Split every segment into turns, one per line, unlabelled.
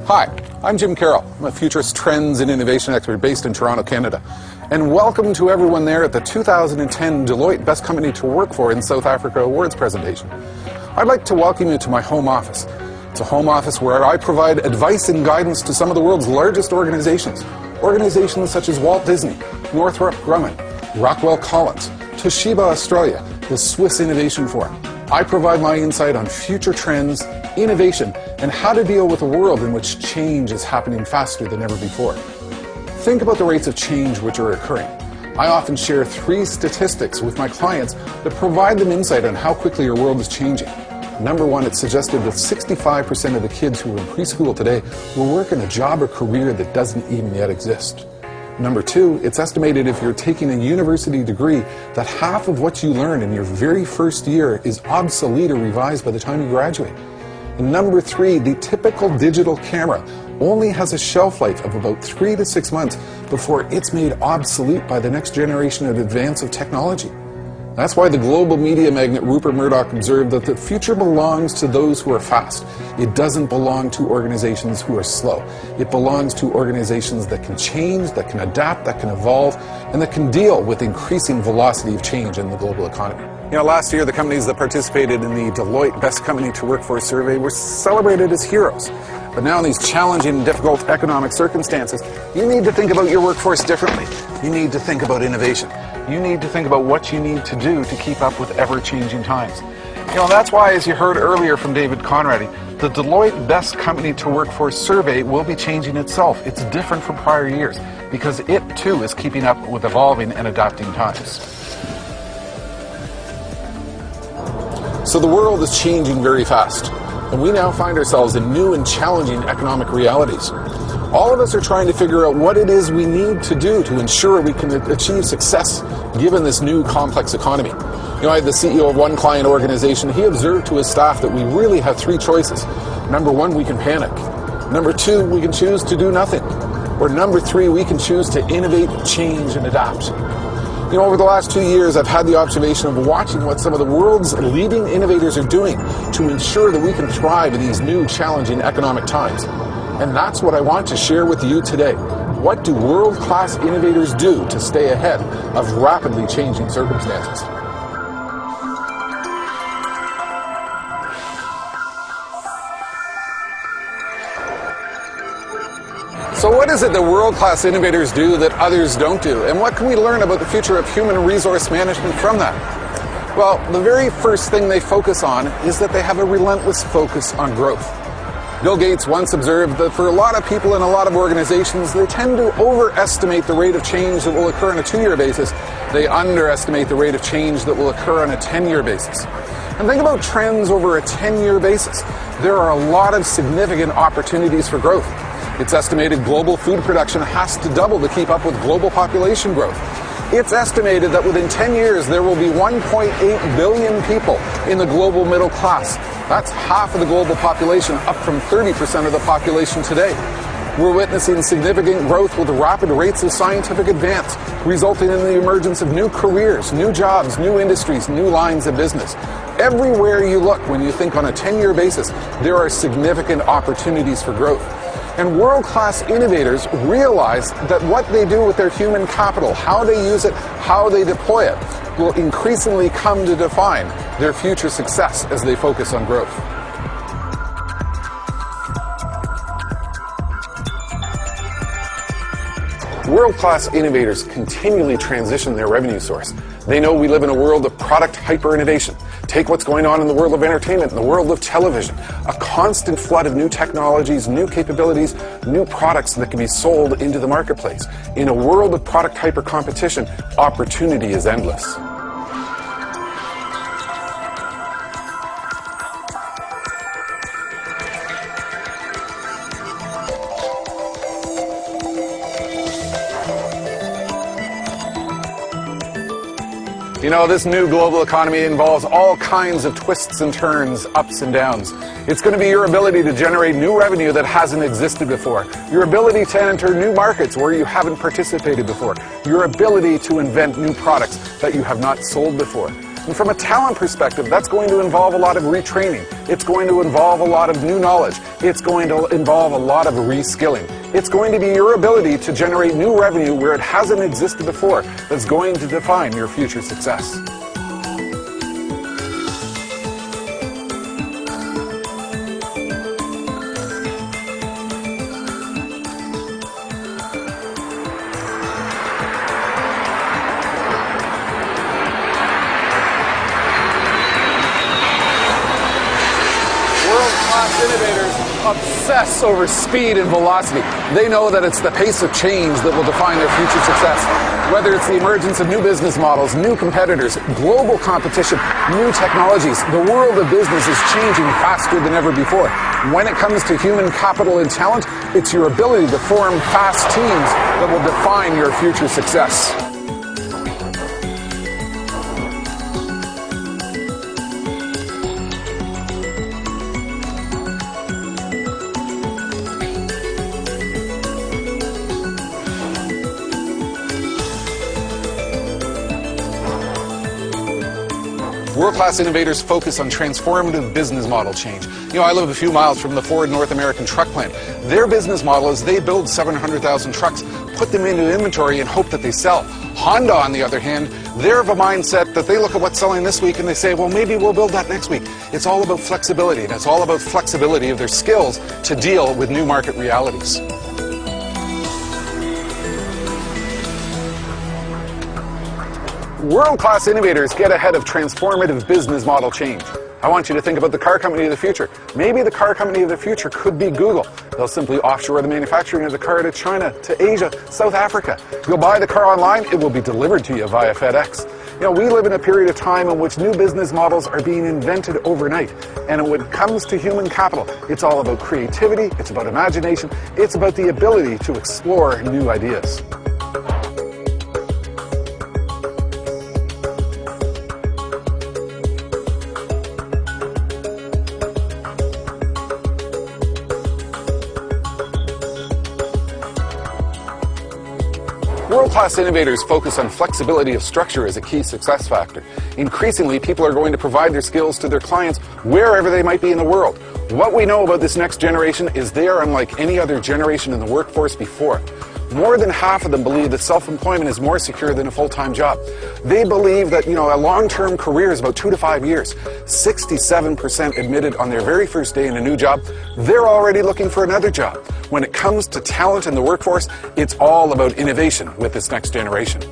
Hi, I'm Jim Carroll. I'm a futurist trends and innovation expert based in Toronto, Canada. And welcome to everyone there at the 2010 Deloitte Best Company to Work For in South Africa Awards presentation. I'd like to welcome you to my home office. It's a home office where I provide advice and guidance to some of the world's largest organizations. Organizations such as Walt Disney, Northrop Grumman, Rockwell Collins, Toshiba Australia, the Swiss Innovation Forum. I provide my insight on future trends, innovation, and how to deal with a world in which change is happening faster than ever before. Think about the rates of change which are occurring. I often share 3 statistics with my clients that provide them insight on how quickly our world is changing. Number 1, it's suggested that 65% of the kids who are in preschool today will work in a job or career that doesn't even yet exist. Number 2, it's estimated if you're taking a university degree that half of what you learn in your very first year is obsolete or revised by the time you graduate. And number 3, the typical digital camera only has a shelf life of about 3 to 6 months before it's made obsolete by the next generation of advance of technology. That's why the global media magnate Rupert Murdoch observed that the future belongs to those who are fast. It doesn't belong to organizations who are slow. It belongs to organizations that can change, that can adapt, that can evolve, and that can deal with increasing velocity of change in the global economy. You know, last year the companies that participated in the Deloitte Best Company to Work For survey were celebrated as heroes. But now in these challenging, difficult economic circumstances, you need to think about your workforce differently. You need to think about innovation. You need to think about what you need to do to keep up with ever-changing times. You know, that's why, as you heard earlier from David Conradi, the Deloitte Best Company to Work For survey will be changing itself. It's different from prior years because it, too, is keeping up with evolving and adapting times. So the world is changing very fast, and we now find ourselves in new and challenging economic realities. All of us are trying to figure out what it is we need to do to ensure we can achieve success given this new complex economy. You know, I had the CEO of one client organization. He observed to his staff that we really have 3 choices. Number 1, we can panic. Number 2, we can choose to do nothing. Or number 3, we can choose to innovate, change, and adapt. You know, over the last 2 years, I've had the observation of watching what some of the world's leading innovators are doing to ensure that we can thrive in these new, challenging economic times. And that's what I want to share with you today. What do world-class innovators do to stay ahead of rapidly changing circumstances? So what is it that world-class innovators do that others don't do? And what can we learn about the future of human resource management from that? Well, the very first thing they focus on is that they have a relentless focus on growth. Bill Gates once observed that for a lot of people in a lot of organizations, they tend to overestimate the rate of change that will occur on a 2-year basis. They underestimate the rate of change that will occur on a 10-year basis. And think about trends over a 10-year basis. There are a lot of significant opportunities for growth. It's estimated global food production has to double to keep up with global population growth. It's estimated that within 10 years there will be 1.8 billion people in the global middle class. That's half of the global population, up from 30% of the population today. We're witnessing significant growth with rapid rates of scientific advance, resulting in the emergence of new careers, new jobs, new industries, new lines of business. Everywhere you look, when you think on a 10-year basis, there are significant opportunities for growth. And world-class innovators realize that what they do with their human capital, how they use it, how they deploy it, will increasingly come to define their future success as they focus on growth. World-class innovators continually transition their revenue source. They know we live in a world of product hyper-innovation. Take what's going on in the world of entertainment, in the world of television. A constant flood of new technologies, new capabilities, new products that can be sold into the marketplace. In a world of product hyper-competition, opportunity is endless. You know, this new global economy involves all kinds of twists and turns, ups and downs. It's going to be your ability to generate new revenue that hasn't existed before, your ability to enter new markets where you haven't participated before, your ability to invent new products that you have not sold before. And from a talent perspective, that's going to involve a lot of retraining. It's going to involve a lot of new knowledge. It's going to involve a lot of reskilling. It's going to be your ability to generate new revenue where it hasn't existed before that's going to define your future success. World-class innovators obsess over speed and velocity. They know that it's the pace of change that will define their future success. Whether it's the emergence of new business models, new competitors, global competition, new technologies, the world of business is changing faster than ever before. When it comes to human capital and talent, it's your ability to form fast teams that will define your future success. World-class innovators focus on transformative business model change. You know, I live a few miles from the Ford North American truck plant. Their business model is they build 700,000 trucks, put them into inventory and hope that they sell. Honda, on the other hand, they're of a mindset that they look at what's selling this week and they say, well, maybe we'll build that next week. It's all about flexibility, and it's all about flexibility of their skills to deal with new market realities. World-class innovators get ahead of transformative business model change. I want you to think about the car company of the future. Maybe the car company of the future could be Google. They'll simply offshore the manufacturing of the car to China, to Asia, South Africa. You'll buy the car online, it will be delivered to you via FedEx. You know, we live in a period of time in which new business models are being invented overnight. And when it comes to human capital, it's all about creativity, it's about imagination, it's about the ability to explore new ideas. World-class innovators focus on flexibility of structure as a key success factor. Increasingly, people are going to provide their skills to their clients wherever they might be in the world. What we know about this next generation is they are unlike any other generation in the workforce before. More than half of them believe that self-employment is more secure than a full-time job. They believe that, a long-term career is about 2 to 5 years. 67% admitted on their very first day in a new job, they're already looking for another job. When it comes to talent in the workforce, it's all about innovation with this next generation.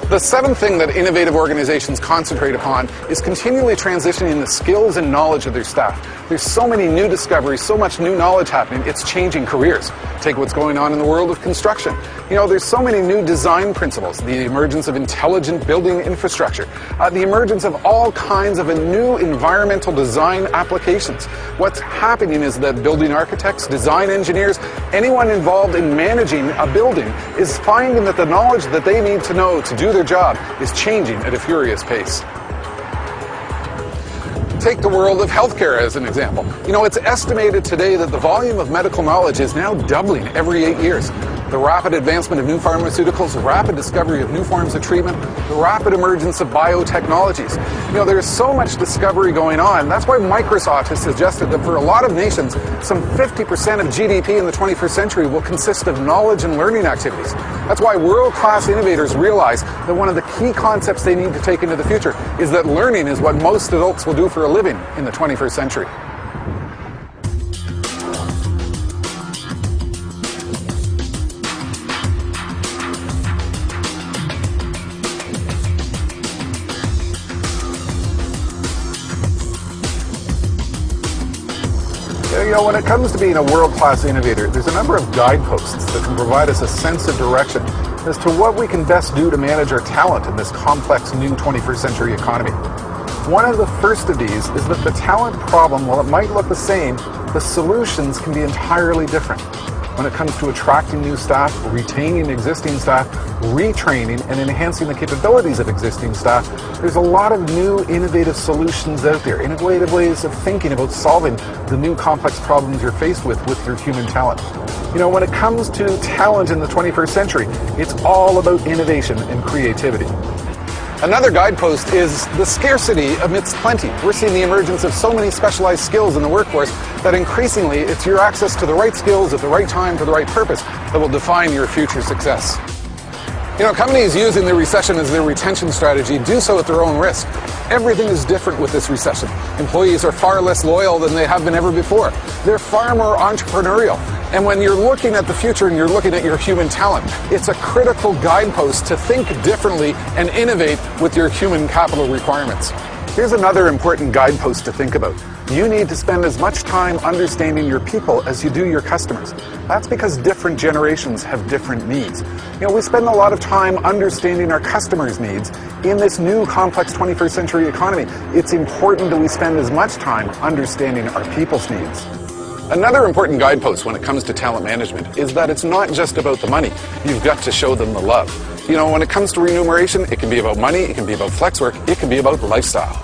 The seventh thing that innovative organizations concentrate upon is continually transitioning the skills and knowledge of their staff. There's so many new discoveries, so much new knowledge happening, it's changing careers. Take what's going on in the world of construction. There's so many new design principles, the emergence of intelligent building infrastructure, the emergence of all kinds of new environmental design applications. What's happening is that building architects, design engineers, anyone involved in managing a building is finding that the knowledge that they need to know to do their job is changing at a furious pace. Take the world of healthcare as an example. It's estimated today that the volume of medical knowledge is now doubling every 8 years. The rapid advancement of new pharmaceuticals, the rapid discovery of new forms of treatment, the rapid emergence of biotechnologies. There's so much discovery going on. That's why Microsoft has suggested that for a lot of nations, some 50% of GDP in the 21st century will consist of knowledge and learning activities. That's why world-class innovators realize that one of the key concepts they need to take into the future is that learning is what most adults will do for a living in the 21st century. When it comes to being a world-class innovator, there's a number of guideposts that can provide us a sense of direction as to what we can best do to manage our talent in this complex new 21st century economy. One of the first of these is that the talent problem, while it might look the same, the solutions can be entirely different. when it comes to attracting new staff, retaining existing staff, retraining and enhancing the capabilities of existing staff. There's a lot of new innovative solutions out there, innovative ways of thinking about solving the new complex problems you're faced with your human talent. You know, when it comes to talent in the 21st century, it's all about innovation and creativity. Another guidepost is the scarcity amidst plenty. We're seeing the emergence of so many specialized skills in the workforce that increasingly it's your access to the right skills at the right time for the right purpose that will define your future success. You know, companies using the recession as their retention strategy do so at their own risk. Everything is different with this recession. Employees are far less loyal than they have been ever before. They're far more entrepreneurial. And when you're looking at the future and you're looking at your human talent, it's a critical guidepost to think differently and innovate with your human capital requirements. Here's another important guidepost to think about. You need to spend as much time understanding your people as you do your customers. That's because different generations have different needs. You know, we spend a lot of time understanding our customers' needs. In this new complex 21st century economy, it's important that we spend as much time understanding our people's needs. Another important guidepost when it comes to talent management is that it's not just about the money. You've got to show them the love. You know, when it comes to remuneration, it can be about money, it can be about flex work, it can be about lifestyle.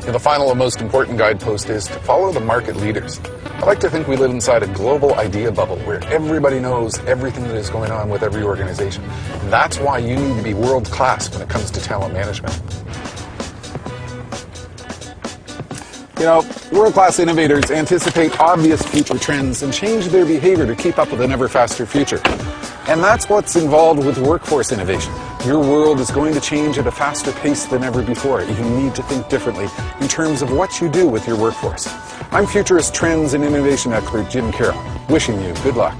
And the final and most important guidepost is to follow the market leaders. I like to think we live inside a global idea bubble where everybody knows everything that is going on with every organization. And that's why you need to be world class when it comes to talent management. You know, world-class innovators anticipate obvious future trends and change their behavior to keep up with an ever faster future. And that's what's involved with workforce innovation. Your world is going to change at a faster pace than ever before. You need to think differently in terms of what you do with your workforce. I'm futurist trends and innovation expert Jim Carroll, wishing you good luck.